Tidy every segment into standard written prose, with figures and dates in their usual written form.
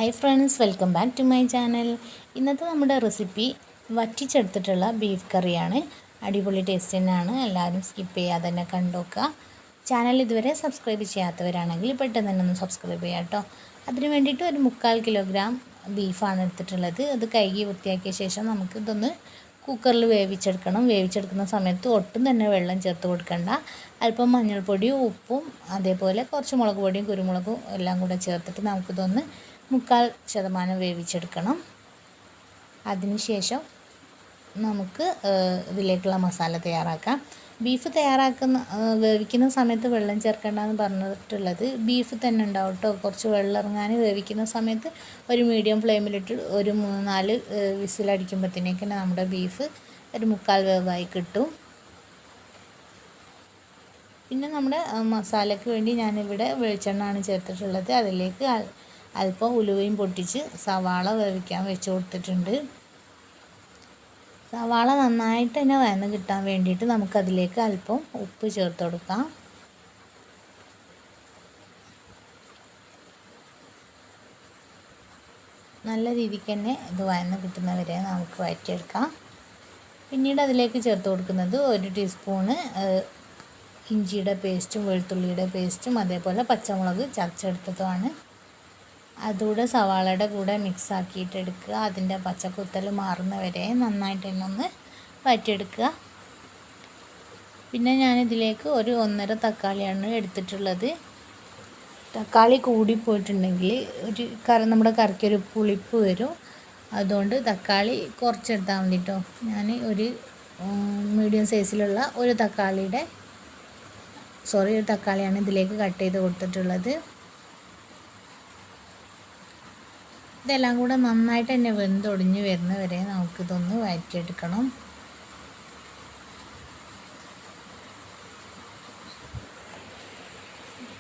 Hi friends, welcome back to my channel. ഇന്നത്തെ നമ്മുടെ recipe വറ്റിച്ചെടുത്തിട്ടുള്ള beef കറിയാണ്. അടിപൊളി ടേസ്റ്റ് തന്നെയാണ്. എല്ലാവരും സ്കിപ്പ് ചെയ്യാതെ തന്നെ കണ്ടുനോക്കുക. ചാനൽ ഇതുവരെ സബ്സ്ക്രൈബ് ചെയ്യാത്തവരാണെങ്കിൽ പെട്ടെന്ന് തന്നെ ഒന്ന് സബ്സ്ക്രൈബ് ചെയ്യാം കേട്ടോ. അതിന് വേണ്ടിയിട്ട് ഒരു 3/4 കിലോഗ്രാം ബീഫാണ് എടുത്തിട്ടുള്ളത്. അത് കഴുകി വൃത്തിയാക്കിയ ശേഷം നമുക്ക് ഇതൊന്ന് കുക്കറിൽ വേവിച്ചെടുക്കണം. വേവിച്ചെടുക്കുന്ന സമയത്ത് ഒട്ടും തന്നെ വെള്ളം ചേർത്ത് കൊടുക്കണ്ട. അല്പം മഞ്ഞൾപ്പൊടിയും ഉപ്പും അതേപോലെ കുറച്ച് മുളക് പൊടിയും കുരുമുളകും എല്ലാം കൂടെ ചേർത്തിട്ട് നമുക്കിതൊന്ന് 3/4% വേവിച്ചെടുക്കണം. അതിനുശേഷം നമുക്ക് ഇതിലേക്കുള്ള മസാല തയ്യാറാക്കാം. ബീഫ് വേവിക്കുന്ന സമയത്ത് വെള്ളം ചേർക്കേണ്ടെന്ന് പറഞ്ഞിട്ടുള്ളത് ബീഫ് തന്നെ ഉണ്ടാവും കേട്ടോ. കുറച്ച് വെള്ളം ഇറങ്ങാൻ വേവിക്കുന്ന സമയത്ത് ഒരു മീഡിയം ഫ്ലെയിമിലിട്ട് ഒരു 3-4 വിസിലടിക്കുമ്പോഴത്തേക്ക് നമ്മുടെ ബീഫ് ഒരു 3/4 വേവായി കിട്ടും. പിന്നെ നമ്മുടെ മസാലയ്ക്ക് വേണ്ടി ഞാനിവിടെ വെളിച്ചെണ്ണയാണ് ചേർത്തിട്ടുള്ളത്. അതിലേക്ക് അല്പം ഉലുവയും പൊട്ടിച്ച് സവാള വേവിക്കാൻ വെച്ച് കൊടുത്തിട്ടുണ്ട്. സവാള നന്നായിട്ട് തന്നെ വഴന്ന് കിട്ടാൻ വേണ്ടിയിട്ട് നമുക്കതിലേക്ക് അല്പം ഉപ്പ് ചേർത്ത് കൊടുക്കാം. നല്ല രീതിക്ക് തന്നെ ഇത് വഴന്ന് കിട്ടുന്നവരെ നമുക്ക് വഴറ്റിയെടുക്കാം. പിന്നീട് അതിലേക്ക് ചേർത്ത് കൊടുക്കുന്നത് 1 ടീസ്പൂണ് ഇഞ്ചിയുടെ പേസ്റ്റും വെളുത്തുള്ളിയുടെ പേസ്റ്റും അതേപോലെ പച്ചമുളക് ചതച്ചെടുത്തതുമാണ്. അതുകൂടെ സവാളയുടെ കൂടെ മിക്സ് ആക്കിയിട്ടെടുക്കുക. അതിൻ്റെ പച്ചക്കുത്തൽ മാറുന്നവരെ നന്നായിട്ട് തന്നെ ഒന്ന് വഴറ്റിയെടുക്കുക. പിന്നെ ഞാനിതിലേക്ക് ഒരു 1.5 തക്കാളിയാണ് എടുത്തിട്ടുള്ളത്. തക്കാളി കൂടിപ്പോയിട്ടുണ്ടെങ്കിൽ നമ്മുടെ കറിക്കൊരു പുളിപ്പ് വരും. അതുകൊണ്ട് തക്കാളി കുറച്ചെടുത്താൽ മതി കേട്ടോ. ഞാൻ ഒരു മീഡിയം സൈസിലുള്ള ഒരു തക്കാളിയാണ് ഇതിലേക്ക് കട്ട് ചെയ്ത് കൊടുത്തിട്ടുള്ളത്. ഇതെല്ലാം കൂടെ നന്നായിട്ട് തന്നെ വെന്തൊടിഞ്ഞ് വരുന്നവരെ നമുക്കിതൊന്ന് വഴറ്റിയെടുക്കണം.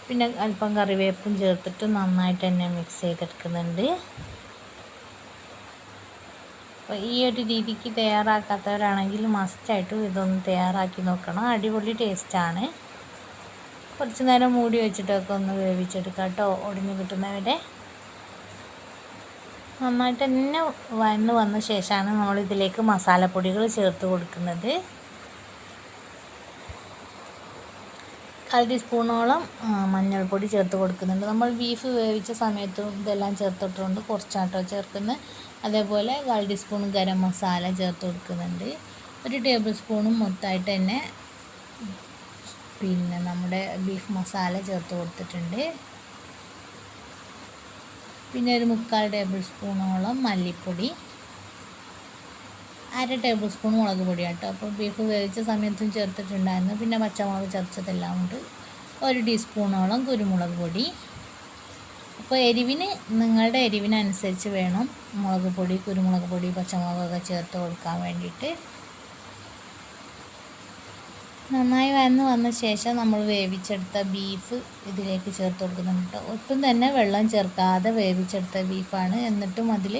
പിന്നെ അല്പം കറിവേപ്പും ചേർത്തിട്ട് നന്നായിട്ട് തന്നെ മിക്സ് ചെയ്തെടുക്കുന്നുണ്ട്. അപ്പോൾ ഈ ഒരു രീതിക്ക് തയ്യാറാക്കാത്തവരാണെങ്കിൽ മസ്റ്റായിട്ടും ഇതൊന്ന് തയ്യാറാക്കി നോക്കണം. അടിപൊളി ടേസ്റ്റാണ്. കുറച്ച് നേരം മൂടി വെച്ചിട്ടൊക്കെ ഒന്ന് വേവിച്ചെടുക്കാം കേട്ടോ, ഒടിഞ്ഞ് കിട്ടുന്നവരെ. നന്നായിട്ട് തന്നെ വഴന്ന് വന്ന ശേഷമാണ് നമ്മളിതിലേക്ക് മസാലപ്പൊടികൾ ചേർത്ത് കൊടുക്കുന്നത്. 1/4 ടീസ്പൂണോളം മഞ്ഞൾപ്പൊടി ചേർത്ത് കൊടുക്കുന്നുണ്ട്. നമ്മൾ ബീഫ് വേവിച്ച സമയത്തും ഇതെല്ലാം ചേർത്തിട്ടുണ്ട് കുറച്ചാട്ടോ ചേർക്കുന്നത്. അതേപോലെ 1/4 ടീസ്പൂൺ ഗരം മസാല ചേർത്ത് കൊടുക്കുന്നുണ്ട്. 1 ടേബിൾ സ്പൂണും മൊത്തമായിട്ട് തന്നെ പിന്നെ നമ്മുടെ ബീഫ് മസാല ചേർത്ത് കൊടുത്തിട്ടുണ്ട്. പിന്നെ ഒരു 3/4 ടേബിൾ സ്പൂണോളം മല്ലിപ്പൊടി, 1/2 ടേബിൾ സ്പൂൺ മുളക് പൊടി കേട്ടോ. അപ്പോൾ ബീഫ് വേവിച്ച സമയത്തും ചേർത്തിട്ടുണ്ടായിരുന്നു. പിന്നെ പച്ചമുളക് ചതച്ചതെല്ലാം ഉണ്ട്. 1 ടീസ്പൂണോളം കുരുമുളക് പൊടി. അപ്പോൾ നിങ്ങളുടെ എരിവിനനുസരിച്ച് വേണം മുളക് പൊടി, കുരുമുളക് പൊടി, പച്ചമുളകൊക്കെ ചേർത്ത് കൊടുക്കാൻ വേണ്ടിയിട്ട്. നന്നായി വഴന്ന് വന്ന ശേഷം നമ്മൾ വേവിച്ചെടുത്ത ബീഫ് ഇതിലേക്ക് ചേർത്ത് കൊടുക്കുന്നുണ്ട് കേട്ടോ. ഒട്ടും തന്നെ വെള്ളം ചേർക്കാതെ വേവിച്ചെടുത്ത ബീഫാണ്. എന്നിട്ടും അതിൽ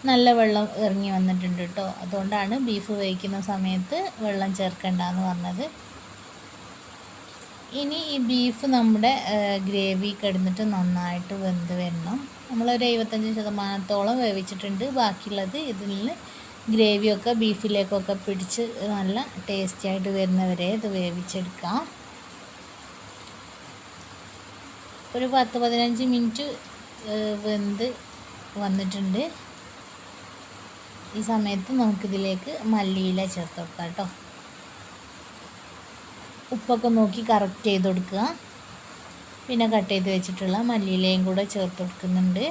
നല്ല വെള്ളം ഇറങ്ങി വന്നിട്ടുണ്ട് കേട്ടോ. അതുകൊണ്ടാണ് ബീഫ് വേവിക്കുന്ന സമയത്ത് വെള്ളം ചേർക്കേണ്ടെന്ന് പറഞ്ഞത്. ഇനി ഈ ബീഫ് നമ്മുടെ ഗ്രേവി കിടന്നിട്ട് നന്നായിട്ട് വെന്ത് വരണം. നമ്മളൊരു 75% വേവിച്ചിട്ടുണ്ട്. ബാക്കിയുള്ളത് ഇതിൽ ഗ്രേവിയൊക്കെ ബീഫിലേക്കൊക്കെ പിടിച്ച് നല്ല ടേസ്റ്റി ആയിട്ട് വരുന്നവരെ ഇത് വേവിച്ചെടുക്കാം. ഒരു 10-15 മിനിറ്റ് വെന്ത് വന്നിട്ടുണ്ട്. ഈ സമയത്ത് നമുക്കിതിലേക്ക് മല്ലിയില ചേർത്ത് കൊടുക്കാം കേട്ടോ. ഉപ്പൊക്കെ നോക്കി കറക്റ്റ് ചെയ്ത് കൊടുക്കുക. പിന്നെ കട്ട് ചെയ്ത് വെച്ചിട്ടുള്ള മല്ലിയിലയും കൂടെ ചേർത്ത് കൊടുക്കുന്നുണ്ട്.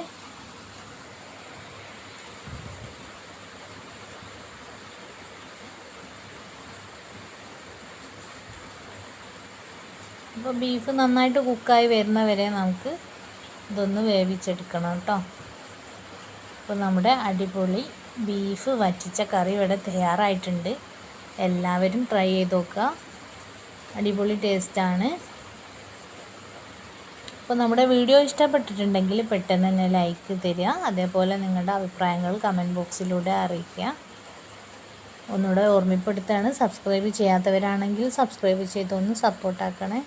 അപ്പോൾ ബീഫ് നന്നായിട്ട് കുക്കായി വരുന്നവരെ നമുക്ക് ഇതൊന്ന് വേവിച്ചെടുക്കണം കേട്ടോ. അപ്പോൾ നമ്മുടെ അടിപൊളി ബീഫ് വറ്റിച്ച കറി ഇവിടെ തയ്യാറായിട്ടുണ്ട്. എല്ലാവരും ട്രൈ ചെയ്ത് നോക്കുക. അടിപൊളി ടേസ്റ്റാണ്. അപ്പോൾ നമ്മുടെ വീഡിയോ ഇഷ്ടപ്പെട്ടിട്ടുണ്ടെങ്കിൽ പെട്ടെന്ന് തന്നെ ലൈക്ക് തരിക. അതേപോലെ നിങ്ങളുടെ അഭിപ്രായങ്ങൾ കമൻറ്റ് ബോക്സിലൂടെ അറിയിക്കുക. ഒന്നുകൂടെ ഓർമ്മപ്പെടുത്താണ്, സബ്സ്ക്രൈബ് ചെയ്യാത്തവരാണെങ്കിൽ സബ്സ്ക്രൈബ് ചെയ്തൊന്ന് സപ്പോർട്ടാക്കണേ.